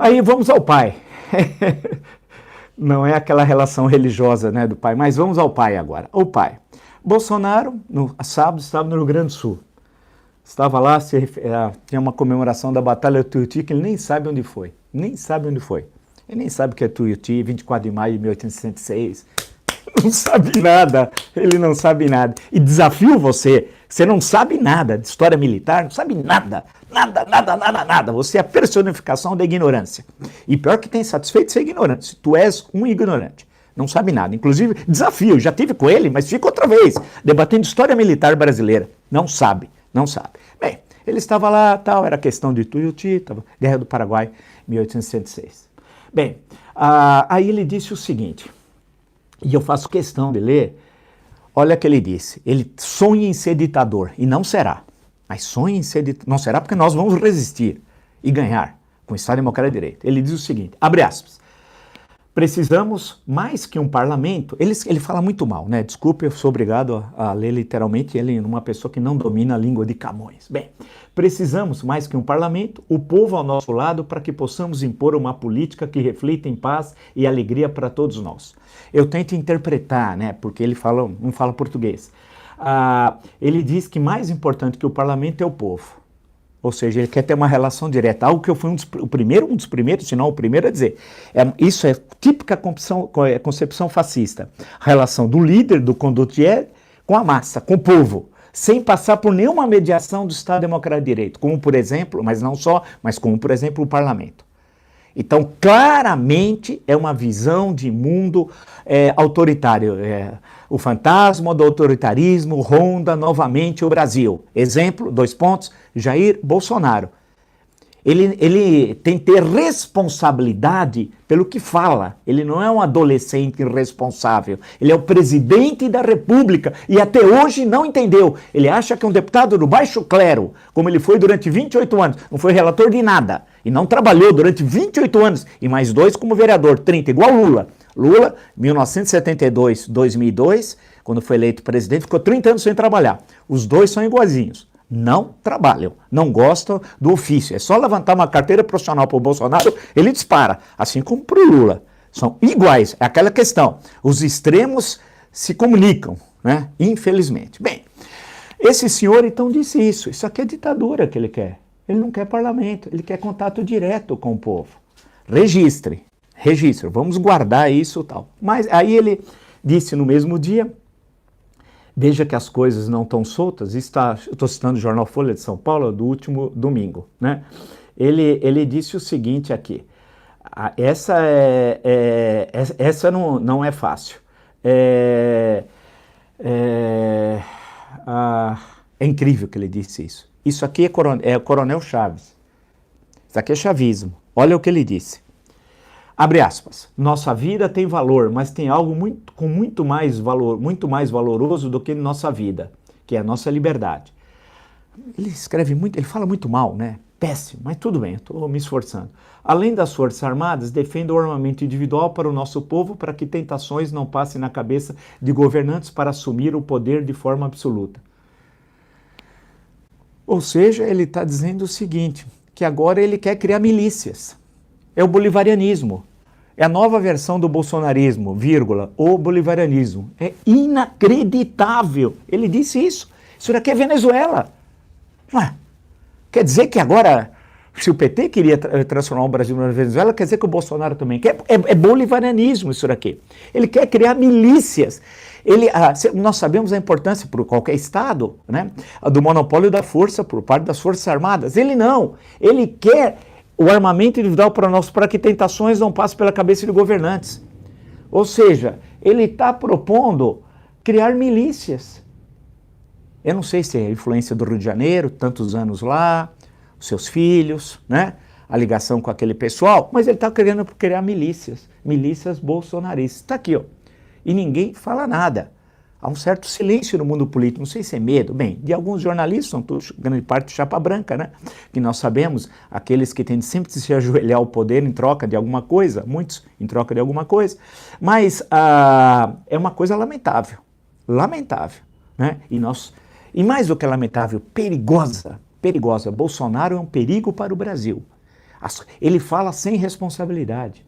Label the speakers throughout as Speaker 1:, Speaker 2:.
Speaker 1: Aí vamos ao pai. Não é aquela relação religiosa, né, do pai, mas vamos ao pai agora. O pai. Bolsonaro, no sábado, estava no Rio Grande do Sul. Estava lá, tinha uma comemoração da Batalha do Tuiuti, que ele nem sabe onde foi. Nem sabe onde foi. Ele nem sabe o que é Tuiuti, 24 de maio de 1866. Não sabe nada. Ele não sabe nada. E desafio você. Você não sabe nada de história militar, não sabe nada. Nada. Você é a personificação da ignorância. E pior que tem satisfeito ser ignorante. Tu és um ignorante. Não sabe nada. Inclusive, desafio. Já tive com ele, mas fica outra vez. Debatendo história militar brasileira. Não sabe. Bem, ele estava lá, tal, era questão de Tuiuti, Guerra do Paraguai, 1806. Bem, aí ele disse o seguinte, e eu faço questão de ler, olha o que ele disse, ele sonha em ser ditador, e não será, mas sonha em ser ditador, não será porque nós vamos resistir e ganhar com o Estado Democrático de Direito. Ele diz o seguinte, abre aspas, precisamos mais que um parlamento, ele fala muito mal, né? Desculpe, eu sou obrigado a ler literalmente ele numa pessoa que não domina a língua de Camões. Bem, precisamos mais que um parlamento, o povo ao nosso lado, para que possamos impor uma política que reflita em paz e alegria para todos nós. Eu tento interpretar, né? Porque ele não fala português. Ele diz que mais importante que o parlamento é o povo. Ou seja, ele quer ter uma relação direta, algo que eu fui um dos primeiros, se não o primeiro a dizer. Isso é típica concepção fascista. A relação do líder, do condottiere, com a massa, com o povo, sem passar por nenhuma mediação do Estado Democrático de Direito, como por exemplo, mas não só, mas como por exemplo o parlamento. Então, claramente é uma visão de mundo autoritário. O fantasma do autoritarismo ronda novamente o Brasil. Exemplo, 2 pontos, Jair Bolsonaro. Ele tem que ter responsabilidade pelo que fala. Ele não é um adolescente irresponsável. Ele é o presidente da República e até hoje não entendeu. Ele acha que é um deputado do baixo clero, como ele foi durante 28 anos. Não foi relator de nada. E não trabalhou durante 28 anos. E mais 2 como vereador, 30, igual Lula. Lula, 1972, 2002, quando foi eleito presidente, ficou 30 anos sem trabalhar. Os dois são iguaizinhos. Não trabalham, não gostam do ofício. É só levantar uma carteira profissional para o Bolsonaro, ele dispara, assim como para o Lula. São iguais, é aquela questão. Os extremos se comunicam, né? Infelizmente. Bem, esse senhor então disse isso aqui é ditadura que ele quer. Ele não quer parlamento, ele quer contato direto com o povo. Registre, vamos guardar isso e tal. Mas aí ele disse no mesmo dia, veja que as coisas não estão soltas, eu estou citando o jornal Folha de São Paulo do último domingo, né? Ele disse o seguinte aqui, essa não é fácil, é incrível que ele disse isso. Isso aqui é o Coronel Chaves, isso aqui é chavismo, olha o que ele disse. Abre aspas, nossa vida tem valor, mas tem algo com muito mais valoroso do que nossa vida, que é a nossa liberdade. Ele escreve muito, ele fala muito mal, né? Péssimo, mas tudo bem, eu estou me esforçando. Além das Forças Armadas, defendo o armamento individual para o nosso povo, para que tentações não passem na cabeça de governantes para assumir o poder de forma absoluta. Ou seja, ele está dizendo o seguinte, que agora ele quer criar milícias. É o bolivarianismo. É a nova versão do bolsonarismo, vírgula, o bolivarianismo. É inacreditável. Ele disse isso. Isso daqui é Venezuela. Ué, quer dizer que agora, se o PT queria transformar o Brasil na Venezuela, quer dizer que o Bolsonaro também quer? É bolivarianismo isso daqui. Ele quer criar milícias. Nós sabemos a importância por qualquer Estado, né, do monopólio da força por parte das Forças Armadas. Ele não. Ele quer o armamento individual para que tentações não passem pela cabeça de governantes. Ou seja, ele está propondo criar milícias. Eu não sei se é a influência do Rio de Janeiro, tantos anos lá, os seus filhos, né? A ligação com aquele pessoal, mas ele está querendo criar milícias bolsonaristas. Está aqui, ó. E ninguém fala nada. Há um certo silêncio no mundo político, não sei se é medo. Bem, de alguns jornalistas, são todos, grande parte, chapa branca, né? Que nós sabemos, aqueles que têm sempre de se ajoelhar ao poder em troca de alguma coisa, muitos em troca de alguma coisa, mas é uma coisa lamentável, né? E mais do que lamentável, perigosa. Bolsonaro é um perigo para o Brasil. Ele fala sem responsabilidade.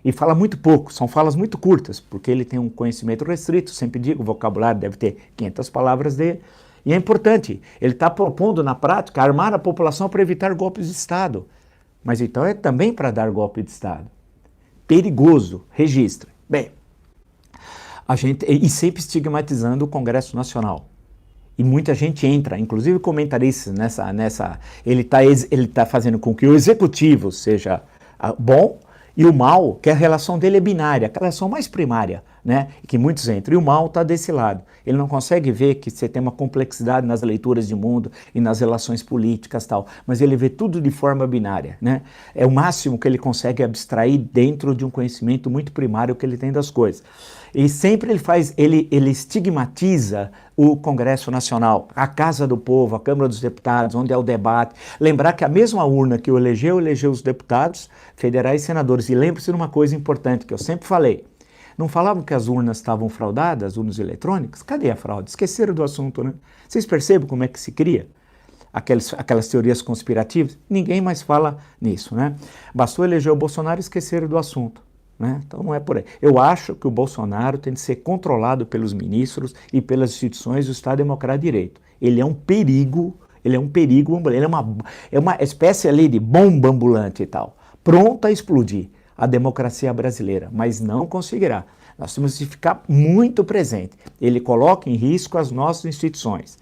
Speaker 1: E fala muito pouco, são falas muito curtas, porque ele tem um conhecimento restrito, sempre digo, o vocabulário deve ter 500 palavras dele. E é importante, ele está propondo na prática armar a população para evitar golpes de Estado. Mas então é também para dar golpe de Estado. Perigoso, registra. Bem, e sempre estigmatizando o Congresso Nacional. E muita gente entra, inclusive comentaristas ele tá fazendo com que o executivo seja bom e o mal, que a relação dele é binária, a relação mais primária, né? Que muitos entram. E o mal está desse lado. Ele não consegue ver que você tem uma complexidade nas leituras de mundo e nas relações políticas e tal, mas ele vê tudo de forma binária, né? É o máximo que ele consegue abstrair dentro de um conhecimento muito primário que ele tem das coisas. E sempre ele estigmatiza o Congresso Nacional, a Casa do Povo, a Câmara dos Deputados, onde é o debate. Lembrar que a mesma urna que o elegeu os deputados federais e senadores. E lembre-se de uma coisa importante que eu sempre falei. Não falavam que as urnas estavam fraudadas, as urnas eletrônicas? Cadê a fraude? Esqueceram do assunto, né? Vocês percebem como é que se cria? Aquelas teorias conspirativas? Ninguém mais fala nisso, né? Bastou eleger o Bolsonaro e esqueceram do assunto. Né? Então não é por aí. Eu acho que o Bolsonaro tem de ser controlado pelos ministros e pelas instituições do Estado Democrático de Direito. Ele é um perigo, ele é uma espécie ali de bomba ambulante e tal, pronta a explodir a democracia brasileira, mas não conseguirá. Nós temos de ficar muito presente. Ele coloca em risco as nossas instituições.